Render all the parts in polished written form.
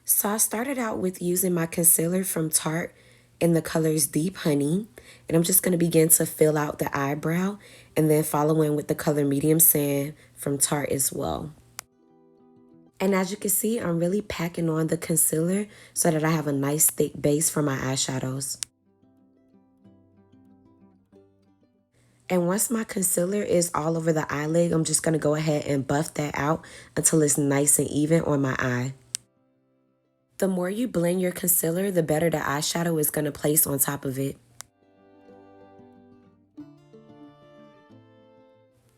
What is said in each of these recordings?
So I started out with using my concealer from Tarte in the colors Deep Honey. And I'm just going to begin to fill out the eyebrow and then follow in with the color Medium Sand from Tarte as well. And as you can see, I'm really packing on the concealer so that I have a nice thick base for my eyeshadows. And once my concealer is all over the eyelid, I'm just going to go ahead and buff that out until it's nice and even on my eye. The more you blend your concealer, the better the eyeshadow is going to place on top of it.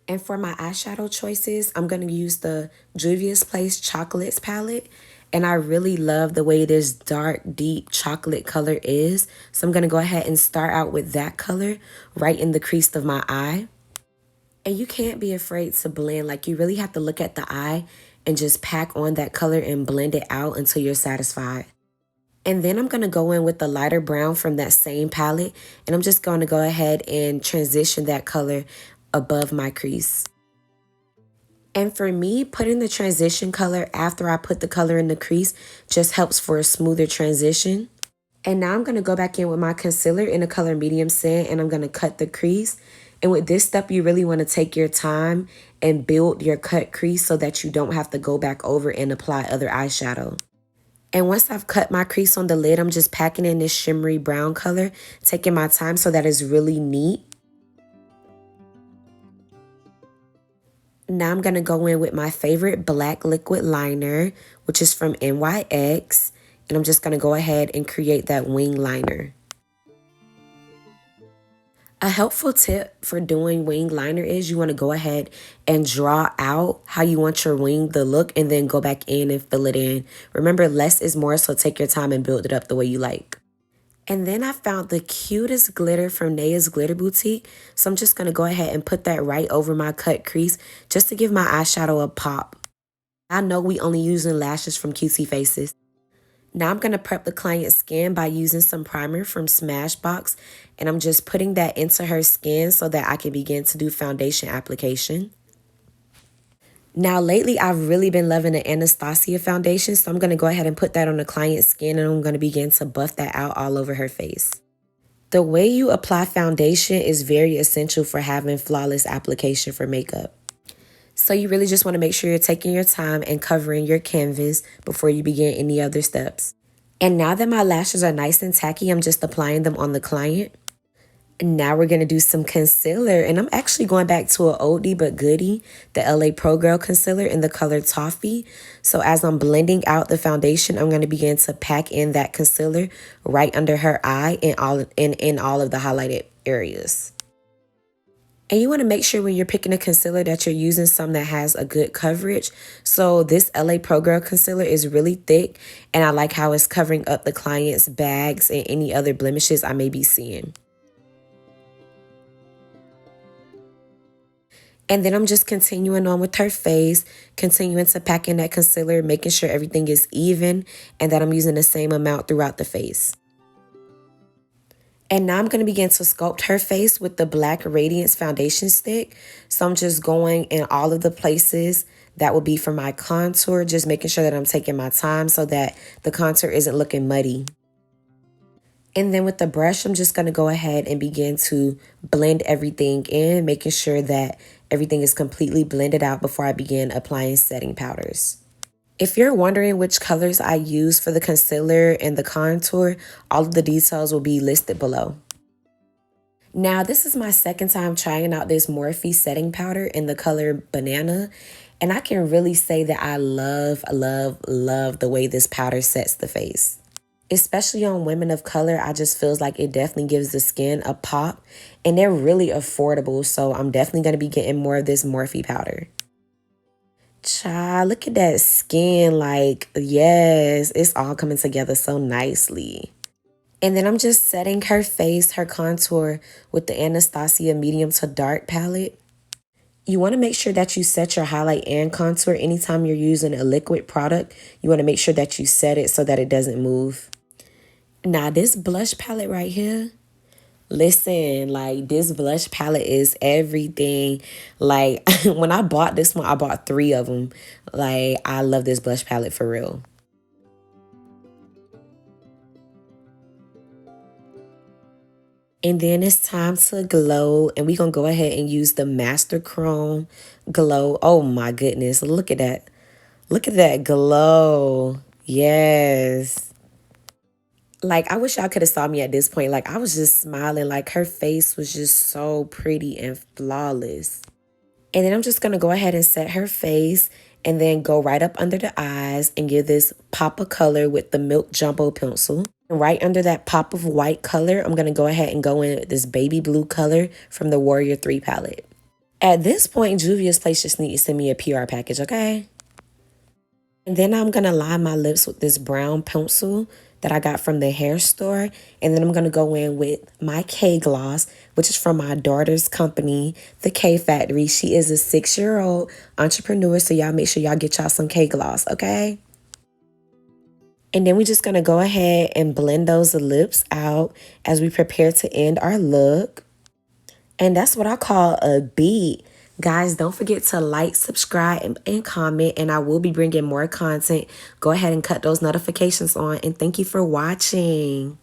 And for my eyeshadow choices, I'm going to use the Juvia's Place Chocolates palette. And I really love the way this dark, deep chocolate color is. So I'm going to go ahead and start out with that color right in the crease of my eye. And you can't be afraid to blend. Like, you really have to look at the eye and just pack on that color and blend it out until you're satisfied. And then I'm going to go in with the lighter brown from that same palette. And I'm just going to go ahead and transition that color above my crease. And for me, putting the transition color after I put the color in the crease just helps for a smoother transition. And now I'm going to go back in with my concealer in the color Medium Sand, and I'm going to cut the crease. And with this step, you really want to take your time and build your cut crease so that you don't have to go back over and apply other eyeshadow. And once I've cut my crease on the lid, I'm just packing in this shimmery brown color, taking my time so that it's really neat. Now I'm going to go in with my favorite black liquid liner, which is from NYX. And I'm just going to go ahead and create that wing liner. A helpful tip for doing wing liner is you want to go ahead and draw out how you want your wing to look and then go back in and fill it in. Remember, less is more, so take your time and build it up the way you like. And then I found the cutest glitter from Naiya's Glitter Boutique. So I'm just going to go ahead and put that right over my cut crease just to give my eyeshadow a pop. I know we only using lashes from Queeteefaces. Now I'm going to prep the client's skin by using some primer from Smashbox. And I'm just putting that into her skin so that I can begin to do foundation application. Now, lately, I've really been loving the Anastasia foundation, so I'm going to go ahead and put that on the client's skin, and I'm going to begin to buff that out all over her face. The way you apply foundation is very essential for having flawless application for makeup. So you really just want to make sure you're taking your time and covering your canvas before you begin any other steps. And now that my lashes are nice and tacky, I'm just applying them on the client. And now we're going to do some concealer, and I'm actually going back to an oldie but goodie, the LA Pro Girl concealer in the color Toffee. So as I'm blending out the foundation, I'm going to begin to pack in that concealer right under her eye and in all of the highlighted areas. And you want to make sure when you're picking a concealer that you're using some that has a good coverage. So this LA Pro Girl concealer is really thick, and I like how it's covering up the client's bags and any other blemishes I may be seeing. And then I'm just continuing on with her face, continuing to pack in that concealer, making sure everything is even and that I'm using the same amount throughout the face. And now I'm going to begin to sculpt her face with the black Radiance foundation stick. So I'm just going in all of the places that will be for my contour, just making sure that I'm taking my time so that the contour isn't looking muddy. And then with the brush, I'm just going to go ahead and begin to blend everything in, making sure that everything is completely blended out before I begin applying setting powders. If you're wondering which colors I use for the concealer and the contour, all of the details will be listed below. Now, this is my second time trying out this Morphe setting powder in the color Banana. And I can really say that I love the way this powder sets the face. Especially on women of color, I just feels like it definitely gives the skin a pop. And they're really affordable, so I'm definitely going to be getting more of this Morphe powder. Child, look at that skin. Like, yes, it's all coming together so nicely. And then I'm just setting her face, her contour with the Anastasia medium to dark palette. You want to make sure that you set your highlight and contour anytime you're using a liquid product. You want to make sure that you set it so that it doesn't move. Now, this blush palette right here, listen, like, this blush palette is everything. Like, when I bought this one, I bought 3 of them. Like, I love this blush palette for real. And then it's time to glow. And we're going to go ahead and use the Master Chrome Glow. Oh my goodness. Look at that. Look at that glow. Yes. Like, I wish y'all could have saw me at this point. Like, I was just smiling. Like, her face was just so pretty and flawless. And then I'm just going to go ahead and set her face and then go right up under the eyes and give this pop of color with the Milk Jumbo pencil. And right under that pop of white color, I'm going to go ahead and go in with this baby blue color from the Warrior 3 palette. At this point, Juvia's Place just needs to send me a PR package, okay? And then I'm going to line my lips with this brown pencil that I got from the hair store. And then I'm going to go in with my K gloss, which is from my daughter's company, the K Factory. She is a 6-year-old entrepreneur, so y'all make sure y'all get y'all some K gloss, okay? And then we're just going to go ahead and blend those lips out as we prepare to end our look. And that's what I call a beat. Guys, don't forget to like, subscribe, and comment. And I will be bringing more content. Go ahead and cut those notifications on. And thank you for watching.